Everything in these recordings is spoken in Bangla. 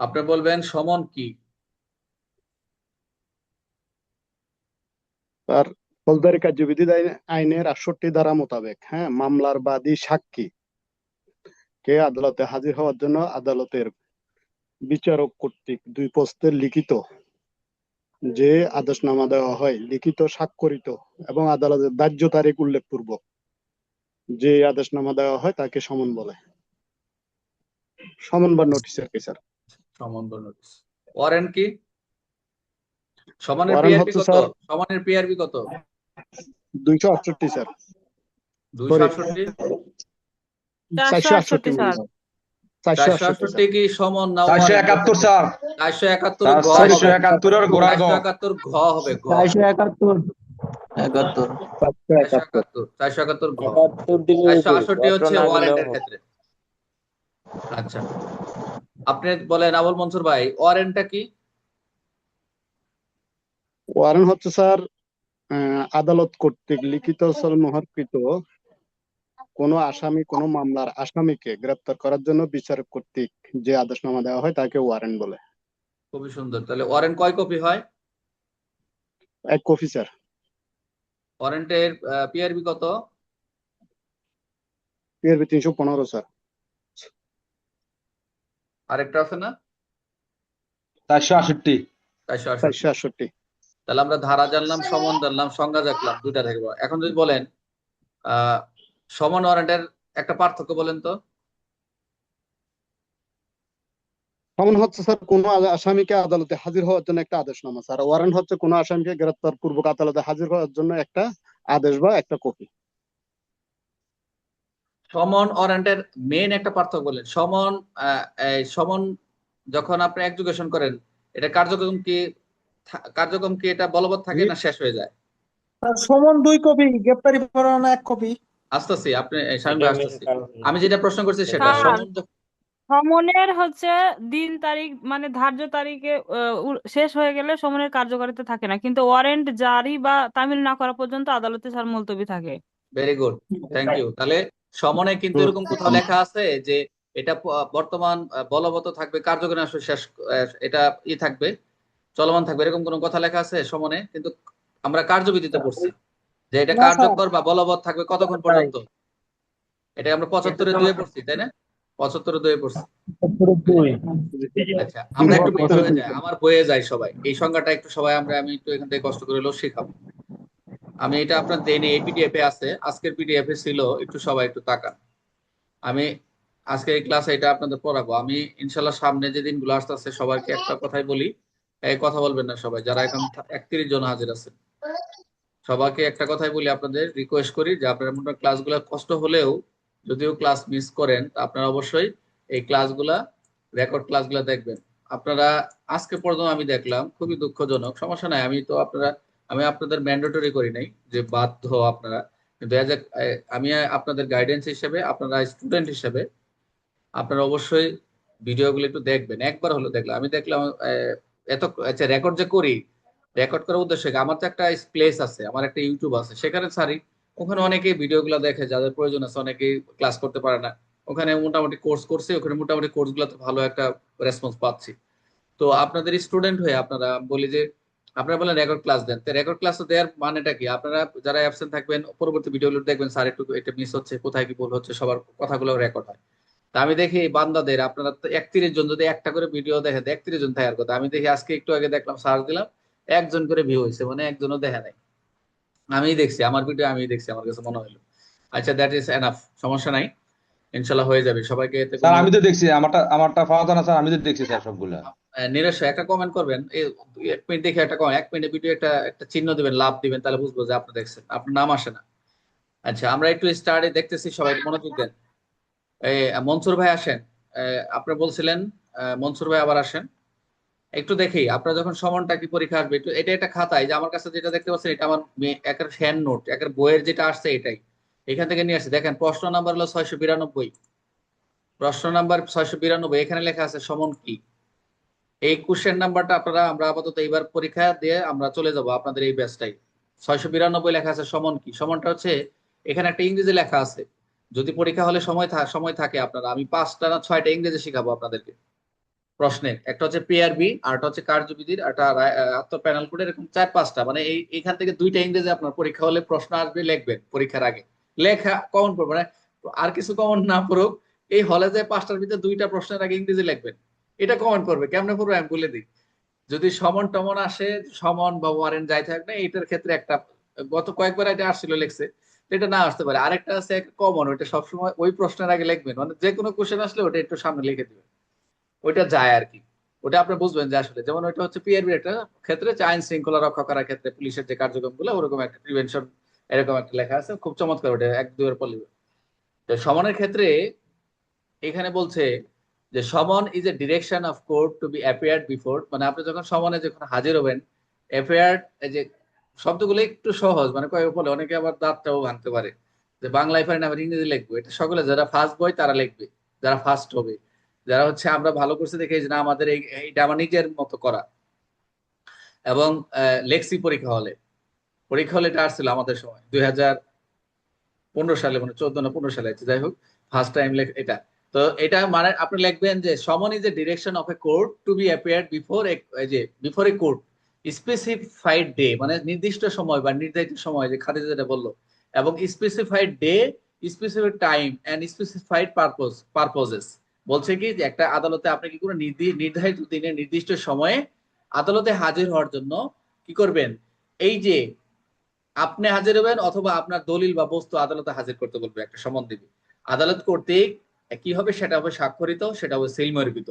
আপনি বলবেন সমন কি? তার ফৌজদারি কার্যবিধি আইনের ৬৮ ধারা মোতাবেক, হ্যাঁ, মামলার বাদী সাক্ষী কে আদালতে হাজির হওয়ার জন্য আদালতের বিচারক কর্তৃক দুই পক্ষের লিখিত যে আদেশনামা দেওয়া হয়, লিখিত স্বাক্ষরিত এবং আদালতের ধার্য তারিখ উল্লেখ পূর্বক যে আদেশনামা দেওয়া হয় তাকে সমন বলে। সমন বা নোটিশ আর কি স্যার। সমন বা নোটিশ। ওয়ারেন্ট কি? সমানের ওয়ারেন্ট পিআরবি হচ্ছে কত? স্যার সমানের পিআরবি কত? ২৬৮ স্যার। দুইশো সরি, আটষট্টি ৪৬৮ 468 মনে স্যার। হয়। চারশো ৪৬৮ আটষট্টি স্যার। কি সমন না চারশো ওয়ারেন্ট বলবেন? একাত্তর স্যার। 471 স্যার ঘ চারশো হবে। একাত্তরের গোড়া গ। 471 ঘ হবে, ঘ। 471 71 চারশো ৪৭১ একাত্তর 471 ঘ। 71 দিলে চারশো উপরে আটষট্টি অত্র হচ্ছে না গেলেও ওয়ারেন্টের হবে। ক্ষেত্রে। আচ্ছা, আপনি বলেন আবুল মনসুর ভাই, ওয়ারেন্টটা কি? ওয়ারেন্ট হচ্ছে স্যার আদালত কর্তৃক লিখিত মোহরকৃত কোনো আসামি, কোনো মামলার আসামিকে গ্রেপ্তার করার জন্য বিচারক কর্তৃক যে আদেশনামা দেওয়া হয় তাকে ওয়ারেন্ট বলে। খুবই সুন্দর। তাহলে ওয়ারেন্ট কয় কপি হয়? ১ কপি স্যার। ওয়ারেন্টের পিআরবি কত? PRB ৩১৫ sir. আরেকটা আছে না? ৪৬৮। 468। ৪৬৮। তাহলে আমরা ধারা জানলাম, সমন জানলাম, সংজ্ঞা জানলাম, দুইটা থেকে। এখন যদি বলেন আহ সমন ওয়ারেন্টের একটা পার্থক্য বলেন তো। সমন হচ্ছে স্যার কোনো আসামিকে আদালতে হাজির হওয়ার জন্য একটা আদেশনামা স্যার। ওয়ারেন্ট হচ্ছে কোনো আসামিকে গ্রেপ্তার পূর্বক আদালতে হাজির হওয়ার জন্য একটা আদেশ বা একটা কপি। সমন ওয়ারেন্টের মেইন একটা পার্থক্য বলেন। সমন এই সমন যখন আপনি এক্সিকিউশন করেন, এটা কার্যক্রম কি এটা বলবৎ থাকে জি না শেষ হয়ে যায়? আর সমন 2 কপি, গ্রেপ্তারি পরোয়ানা 1 কপি। আসতেছি, আপনি স্বামী ভাই এটা মেন আসতেছি। কারণ। আমি যেটা প্রশ্ন করছি সেটা এটা স্যার, সমন সমনের হচ্ছে দিন তারিখ মানে ধার্য তারিখে শেষ হয়ে গেলে সমনের কার্যকারিতা থাকে না, কিন্তু ওয়ারেন্ট জারি বা তামিল না করা পর্যন্ত আদালতে স্যার মুলতবি থাকে। Very good, thank you. তাহলে সমনে কিন্তু এরকম কোথাও লেখা আছে যে এটা বর্তমান বলবৎ থাকবে, কার্যকরী আসলে শেষ, এটা থাকবে, চলমান থাকবে, এরকম কোনো কথা লেখা আছে সমনে? কিন্তু আমরা কার্যবিধিতে পড়ছি যে এটা না স্যার, কার্যকর বা বলবৎ থাকবে কতক্ষণ তাই। পর্যন্ত। এটা আমরা 75-এ 2 পড়ছি, তাই না? 75-এ 2 পড়ছি। আচ্ছা, আমরা একটু একটু হয়ে যায়, আমার বইয়ে যায় সবাই, এই সংজ্ঞাটা একটু সবাই আমি একটু এখান থেকে কষ্ট করে হলেও শেখাবো। আমি এটা আপনার দেইনি, এই পিডিএফ এ আছে, আজকের পিডিএফ এ ছিল, একটু সবাই একটু তাকান। আমি আজকে এই ক্লাসে এটা আপনাদের পড়াবো। আমি ইনশাল্লাহ সামনে যে দিনগুলো আসতেছে সবাইকে একটা কথাই বলি, এই কথা বলবেন না সবাই যারা এখন 31 জন হাজির আছে, সবাইকে একটা কথাই বলি, আপনাদের রিকোয়েস্ট করি যে আপনারা মনে ক্লাসগুলো কষ্ট হলেও যদিও ক্লাস মিস করেন, তা আপনারা অবশ্যই এই ক্লাসগুলা, রেকর্ড ক্লাসগুলো দেখবেন। আপনারা আজকে পর্যন্ত আমি দেখলাম খুবই দুঃখজনক, সমস্যা নাই, আমি আপনাদের ম্যান্ডেটরি করি নাই যে বাধ্য আপনারা, কিন্তু আমি আপনাদের গাইডেন্স হিসেবে, আপনারা স্টুডেন্ট হিসেবে আপনারা অবশ্যই ভিডিওগুলো একটু দেখবেন, একবার হলো দেখলাম, আমি দেখলাম এত, আচ্ছা রেকর্ড যে করি, রেকর্ড করার উদ্দেশ্য কি? আমার তো একটা প্লেস আছে, আমার একটা ইউটিউব আছে, সেখানে ছাড়ি, ওখানে অনেকেই ভিডিওগুলো দেখে, যাদের প্রয়োজন আছে, অনেকেই ক্লাস করতে পারে না, ওখানে মোটামুটি কোর্স করছে, ওখানে মোটামুটি কোর্সগুলোতে ভালো একটা রেসপন্স পাচ্ছি। তো আপনাদের স্টুডেন্ট হয়ে আপনারা বলি যে আপনারা বলেন রেকর্ড ক্লাস দেন, তো রেকর্ড ক্লাস দেওয়ার মানেটা কি? আপনারা যারা অ্যাবসেন্ট থাকবেন পরবর্তী ভিডিওগুলো দেখবেন, স্যার একটু এটা মিস হচ্ছে, কোথায় কি ভুল হচ্ছে, সবার কথাগুলো রেকর্ড হয়। তা আমি দেখি এই বান্দাদের, আপনারা তো 31 জন যদি একটা করে ভিডিও দেখে, 31 জন থাকার কথা, আমি দেখি আজকে একটু আগে দেখলাম, সার্চ দিলাম, একজন করে ভিউ হয়েছে, মানে একজনও দেখে নাই। আমি দেখছি আমার ভিডিও, আমি দেখছি, আমার কাছে মনে হলো। আচ্ছা, দ্যাট ইজ এনাফ, সমস্যা নাই, ইনশাল্লাহ হয়ে যাবে, সবাইকে এতে স্যার কোনো আমি তো দেখছি, আমারটা পাওয়া না স্যার, আমি তো দেখছি স্যার সবগুলা। নিরস্ব একটা কমেন্ট করবেন, এই 1 মিনিট দেখে একটা কমেন্ট, 1 মিনিটের ভিডিও একটা একটা চিহ্ন দিবেন, লাভ দিবেন, তাহলে বুঝবো যে আপনি দেখছেন, আপনার নাম আসে না। আচ্ছা, আমরা একটু স্টার্টে দেখতেছি, সবাই একটু মনোযোগ দেন। এই মনসুর ভাই আসেন। আপনি বলছিলেন, মনসুর ভাই আবার আসেন। একটু দেখি আপনারা যখন সমনটা কি পরীক্ষা আসবে, একটু এটা একটা খাতায়, যে আমার কাছে যেটা দেখতে পাচ্ছেন এটা আমার একের হ্যান্ড নোট, একের বইয়ের যেটা আসছে এটাই, এখান থেকে নিয়ে আসছে। দেখেন প্রশ্ন নাম্বার হলো 692, প্রশ্ন নাম্বার 692, এখানে লেখা আছে সমন কি। এই কোশ্চেন নাম্বারটা আপনারা, আমরা আপাতত এইবার পরীক্ষা দিয়ে আমরা চলে যাব আপনাদের এই ব্যাচটাই। 692 লেখা আছে সমন কি। সমনটা হচ্ছে, এখানে একটা ইংরেজি লেখা আছে, যদি পরীক্ষা হলে সময় থাকে আপনারা, আমি 5টা না 6টা ইংরেজি শিখাবো আপনাদেরকে। প্রশ্নের, একটা হচ্ছে পিআরবি, আর একটা হচ্ছে কার্যবিধির, একটা আত্ম প্যানেল কোড, এরকম 4-5টা, মানে এইখান থেকে 2টা ইংরেজি আপনার পরীক্ষা হলে প্রশ্ন আসবে, লিখবেন পরীক্ষার আগে, লেখা কমন পড়বে, মানে আর কিছু কমন না পড়ুক, এই হলে যে 5টার ভিতরে 2টা প্রশ্নের আগে ইংরেজি লিখবেন, এটা কমন পড়বে। কেমনে পড়বে আমি বলে দিই। যদি সমন টমন আসে, সমন বা ওয়ারেন্ট যাই থাক না, এটার ক্ষেত্রে একটা, গত কয়েকবার এটা আসছিল লেখছে, তো এটা না আসতে পারে। আরেকটা আছে কমন, ওইটা সবসময় ওই প্রশ্নের আগে লিখবেন, মানে যে কোনো কোশ্চেন আসলে ওটা একটু সামনে লিখে দিবেন, ওইটা যায় আর কি। ওটা আপনি বুঝবেন যে আসলে, যেমন ওইটা হচ্ছে পিআরবি একটা ক্ষেত্রে যে আইন শৃঙ্খলা রক্ষা করার ক্ষেত্রে পুলিশের যে কার্যক্রম গুলো, ওরকম একটা প্রিভেনশন, এরকম একটা লেখা আছে, খুব চমৎকার, ওটা 1-2 এর পর লিখবেন। তো সমনের ক্ষেত্রে এখানে বলছে যে সমন is a direction of court to be appeared before, মানে আপনি যখন সমনে যখন হাজির হবেন, অ্যাপিয়ার্ড, এই যে শব্দগুলো একটু সহজ, মানে কয়েক বলে অনেকে আবার দাঁতটাও ভাঙতে পারে, যে বাংলায় পারেন আবার ইংরেজি লিখবো, এটা সকলে যারা ফার্স্ট বয় তারা লিখবে, যারা ফার্স্ট হবে, যারা হচ্ছে আমরা ভালো করছে দেখে যে না আমাদের এইটা আমার নিজের মতো করা। এবং লেক্সি পরীক্ষা হলে এটা আসছিল আমাদের সময় 2015 সালে, মানে 14 না 15 সালে, যাই হোক, ফার্স্ট টাইম এটা। তো এটা মানে আপনি লিখবেন যে সমন is a direction of a court to be appeared before before a court specified day, মানে নির্দিষ্ট সময় বা নির্ধারিত সময়, যে খাদিজা যেটা বললো, এবং specified day, specific time and specified purposes. বলছে কি যে একটা আদালতে আপনি কি কোনো নির্ধারিত দিনে নির্দিষ্ট সময়ে আদালতে হাজির হওয়ার জন্য কি করবেন, এই যে আপনি হাজির হবেন অথবা আপনার দলিল বা বস্তু আদালতে হাজির করতে বলবে, একটা সমন দিবে আদালত কর্তৃক। কি হবে, সেটা হবে স্বাক্ষরিত, সেটা হবে সিলমোহরকৃত,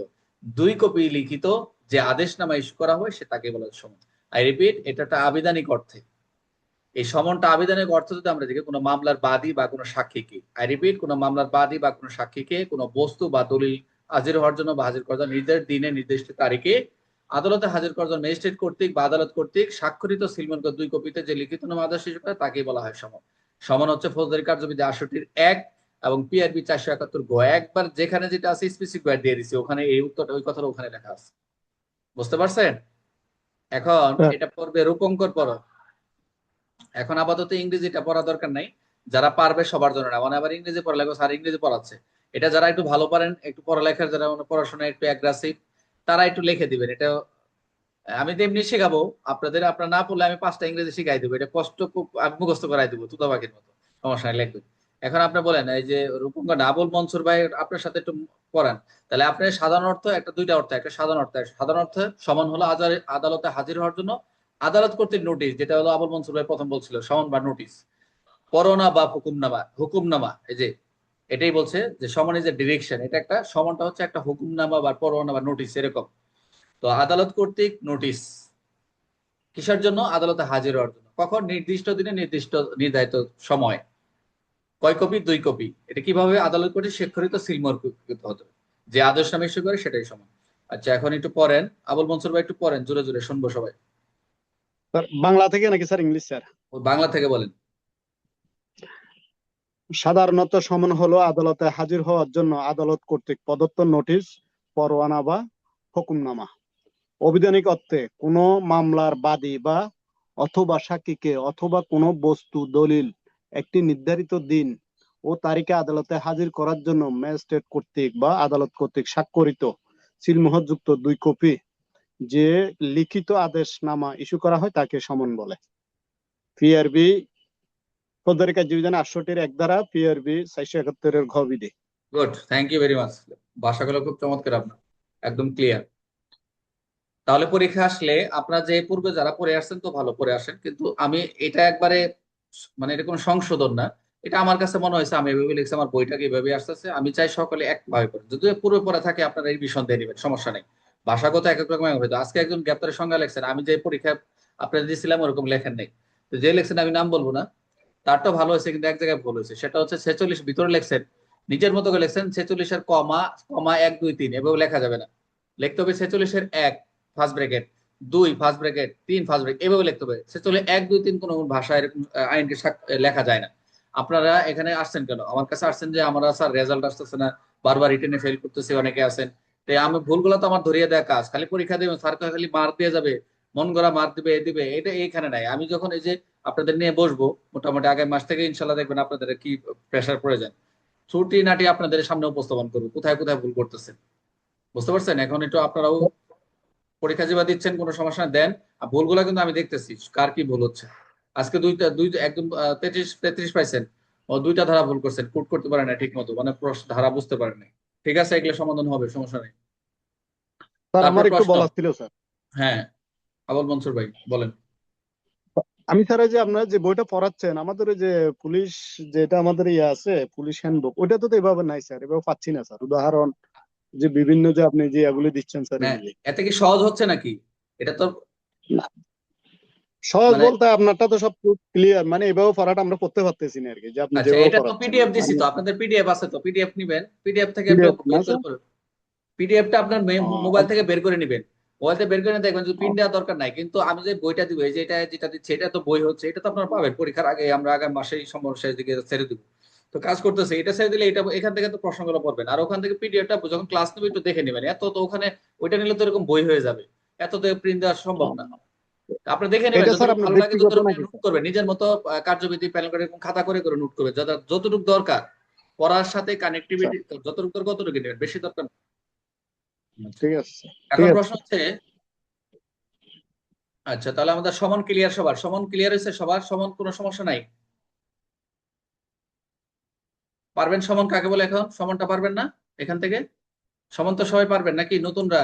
2 কপি লিখিত, যে আদেশনামা ইস্যু করা হয় সে তাকে বলা হয় সমন। আই রিপিট, এটা একটা আবিধানিক অর্থে, এই সমনটা আবিধানিক অর্থ যদি আমরা দেখি, কোনো মামলার বাদী বা কোনো সাক্ষীকে, আই রিপিট, কোনো মামলার বাদী বা কোনো সাক্ষীকে কোনো বস্তু বা দলিল হাজির হওয়ার জন্য বা হাজির করার জন্য নির্দিষ্ট দিনে নির্দিষ্ট তারিখে আদালতে হাজির করার জন্য ম্যাজিস্ট্রেট কর্তৃক বা আদালত কর্তৃক স্বাক্ষরিত সিলমোহরকৃত 2 কপিতে যে লিখিত নামা আদেশ ইস্যু করে তাকেই বলা হয় সমন। সমন হচ্ছে ফৌজদারি কার্যবিধি 68-র 1 এবং পিআরবি 471 গ, একবার যেখানে যেটা আছে স্পেসিফিক দিয়ে দিছি, ওখানে এই উত্তরটা ওই কথাটা ওখানে লেখা আছে। বুঝতে পারছেন? এখন এটা পড়বে রূপঙ্কর পড়ো। এখন আপাতত ইংরেজিটা পড়া দরকার নাই, যারা পারবে সবার জন্য না, মানে আবার ইংরেজি পড়ালেখা, স্যার ইংরেজি পড়াচ্ছে, এটা যারা একটু ভালো পারেন, একটু পড়ালেখার যারা মানে পড়াশোনা একটু অ্যাগ্রেসিভ, তারা একটু লিখে দিবেন। এটা আমি তো এমনি শেখাবো আপনাদের, আপনারা না পড়লে আমি 5টা ইংরেজি শিখাই দেবো, এটা কষ্ট খুব, আমি মুখস্থ করাই দেবো তুতা পাখির মতো, সমস্যা নেই, লিখবেন। এখন আপনি বলেন এই যে রূপঙ্কর আবুল মনসুর ভাই আপনার সাথে একটু পড়ান, তাহলে আপনি সাধারণ অর্থ একটা, 2টা অর্থ, একটা সাধারণ অর্থ, সাধারণ অর্থ সমান হলো আদালতে হাজির হওয়ার জন্য আদালত কর্তৃক নোটিশ, যেটা হলো আবুল মনসুর ভাই প্রথম বলছিল, সমান বা নোটিশ, পরোয়ানা বা হুকুমনামা, এই যে এটাই বলছে যে সমান ইজ এ ডিরেকশন, এটা একটা সমানটা হচ্ছে একটা হুকুমনামা বা পরোয়ানা বা নোটিশ এরকম। তো আদালত কর্তৃক নোটিশ কিসের জন্য, আদালতে হাজির হওয়ার জন্য, কখন, নির্দিষ্ট দিনে নির্দিষ্ট নির্ধারিত সময়, কয় কপি, 2 কপি, এটা কিভাবে আদালত কর্তৃক স্বাক্ষরিত সিলমোহরকৃত হতো, যে আদেশ নামে ইস্যু করে সেটাই সমান। আচ্ছা এখন একটু পড়েন, আবুল মনসুর ভাই একটু পড়েন, জোরে জোরে শুনবো সবাই। স্যার বাংলা থেকে নাকি স্যার ইংলিশ স্যার? ও বাংলা থেকে বলেন। সাধারণত সমন হলো আদালতে হাজির হওয়ার জন্য আদালত কর্তৃক প্রদত্ত নোটিশ, পরোয়ানা বা হুকুমনামা। অবিধানিক অর্থে কোনো মামলার বাদী বা অথবা সাক্ষীকে অথবা কোনো বস্তু দলিল একটি নির্ধারিত দিন ও তারিখে আদালতে হাজির করার জন্য ম্যাজিস্ট্রেট কর্তৃক বা আদালত কর্তৃক স্বাক্ষরিত সিলমোহরযুক্ত 2 কপি যে লিখিত আদেশনামা ইস্যু করা হয় তাকে সমন বলে। পিআরবি ফৌজদারি কার্যবিধান 68-র 1 ধারা, পিআরবি 471-এর ঘ বিধি। Good, thank you very much, ভাষাগুলো খুব চমৎকার আপনার, একদম ক্লিয়ার। তাহলে পরীক্ষা আসলে আপনারা যে পূর্বে যারা পড়ে আসছেন তো ভালো পড়ে আসেন, কিন্তু আমি এটা একবারে, মানে এটা কোনো সংশোধন না, এটা আমার কাছে মনে হয়েছে, আমি এভাবে লিখছি, আমার বইটাকে এভাবে আসতেছে, আমি চাই সকলে একভাবে পড়েন, যদি পূর্বে পড়া থাকে আপনারা এই রিভিশন দিয়ে নেবেন, সমস্যা নেই। ভাষাগত এক এক রকম হয়তো, আজকে একজন গ্রেপ্তারের সংজ্ঞা লেখছেন, আমি যে পরীক্ষা আপনারা দিয়েছিলাম ওরকম লেখেন নেই, তো যে লেখছেন আমি নাম বলবো না, তারটা ভালো হয়েছে, কিন্তু এক জায়গায় ভুল হয়েছে, সেটা হচ্ছে 46 ভিতরে লেখছেন, নিজের মতো করে লেখছেন 46-এর কমা কমা 1 2 3 এভাবে লেখা যাবে না, লিখতে হবে 46-এর 1 first bracket, 2 first bracket, 3 first bracket, এভাবে লিখতে হবে। 46 1 2 3 কোনো ভাষা এরকম আইনকে লেখা যায় না। আপনারা এখানে আসছেন কেন, আমার কাছে আসছেন যে আমরা স্যার রেজাল্ট আসতেছে না, বারবার রিটেনে ফেল করতেছি, অনেকে আছেন, তো আমি ভুলগুলো তো আমার ধরিয়ে দেওয়া কাজ, খালি পরীক্ষা দেবেন স্যার খালি মার্ক দিয়ে যাবে, মন গড়া মার্ক দিবে এ দিবে, এটা এইখানে নাই। আমি যখন এই যে আপনাদের নিয়ে বসবো মোটামুটি আগামী মাস থেকে ইনশাল্লাহ দেখবেন আপনাদের কি প্রেশার পড়ে যায়, ছুটি নাটি আপনাদের সামনে উপস্থাপন করবো কোথায় কোথায় ভুল করতেছেন। বুঝতে পারছেন? এখন একটু আপনারাও পরীক্ষা যেবা দিচ্ছেন কোনো সমস্যা না, দেন। আর ভুলগুলা কিন্তু আমি দেখতেছি কার কি ভুল হচ্ছে। আজকে একদম 33 পাইছেন, ও 2টা ধারা ভুল করছেন, কুট করতে পারে না ঠিক মতো, মানে ধারা বুঝতে পারেন না। ঠিক আছে, এগুলো সমাধান হবে, সমস্যা নেই। স্যার তারপর আমার একটু প্রশ্ন। বলার ছিল স্যার। হ্যাঁ, আবুল মনসুর ভাই বলেন। আমি স্যার এই যে আপনারা যে বইটা পড়াচ্ছেন আমাদের ওই যে পুলিশ, যেটা আমাদের ইয়ে আছে পুলিশ হ্যান্ডবুক, ওইটা তো এভাবে নাই স্যার, এভাবে পাচ্ছি না স্যার। উদাহরণ যে বিভিন্ন যে আপনি যে এগুলি দিচ্ছেন স্যার, হ্যাঁ, এগুলি এতে কি সহজ হচ্ছে নাকি? এটা তো না, সহজ মানে, বলতে আপনারটা তো সব ক্লিয়ার, মানে এভাবে পড়াটা আমরা পড়তে পারতেছি না আর কি, যে আপনি আচ্ছা, যেভাবে এটা তো পড়াচ্ছেন। পিডিএফ দিছি, মানে তো আপনাদের পিডিএফ আছে, তো পিডিএফ নিবেন, পিডিএফ থেকে একটু PDF না বের স্যার? করে পিডিএফটা আপনার মোবাইল আচ্ছা থেকে বের করে নিবেন। মোবাইল থেকে বের করে নিয়ে দেখবেন যে পিন আচ্ছা। দেওয়ার দরকার নাই, কিন্তু আমি যে বইটা দিব, এই যে যেটা দিচ্ছি, এটা তো বই হচ্ছে, এটা তো আপনারা পাবেন পরীক্ষার আগে, আমরা আগামী মাসেই সম্ভবত শেষ দিকে ছেড়ে দিব। তো কাজ করতেছে, এটা ছেড়ে দিলে এটা এখান থেকে তো প্রশ্নগুলো পড়বেন, আর ওখান থেকে পিডিএফটা যখন ক্লাস নেবে একটু দেখে নেবেন। এত তো ওখানে ওইটা নিলে তো এরকম বই হয়ে যাবে, এত তো প্রিন্ট দেওয়া সম্ভব না। আপনি দেখে নেবেন, এটা স্যার যতটুকু আপনার ভালো লাগে ব্যক্তিগত ততটুকু নাকি নোট স্যার? করবেন নিজের মতো। কার্যবিধি প্যানেল করে এরকম খাতা করে করে নোট করবেন, যতটুকু দরকার পড়ার সাথে স্যার কানেক্টিভিটি, যতটুকু দরকার ততটুকু নেবেন, বেশি দরকার না। ঠিক আছে স্যার, ঠিক এখন আছে প্রশ্ন স্যার। হচ্ছে, আচ্ছা তাহলে আমাদের সমান ক্লিয়ার, সবার সমান ক্লিয়ার হয়েছে, সবার সমান, কোনো সমস্যা নাই? পারবেন সমান কাকে বলে? এখন সমানটা পারবেন না এখান থেকে? সমান তো সবাই পারবেন নাকি নতুনরা?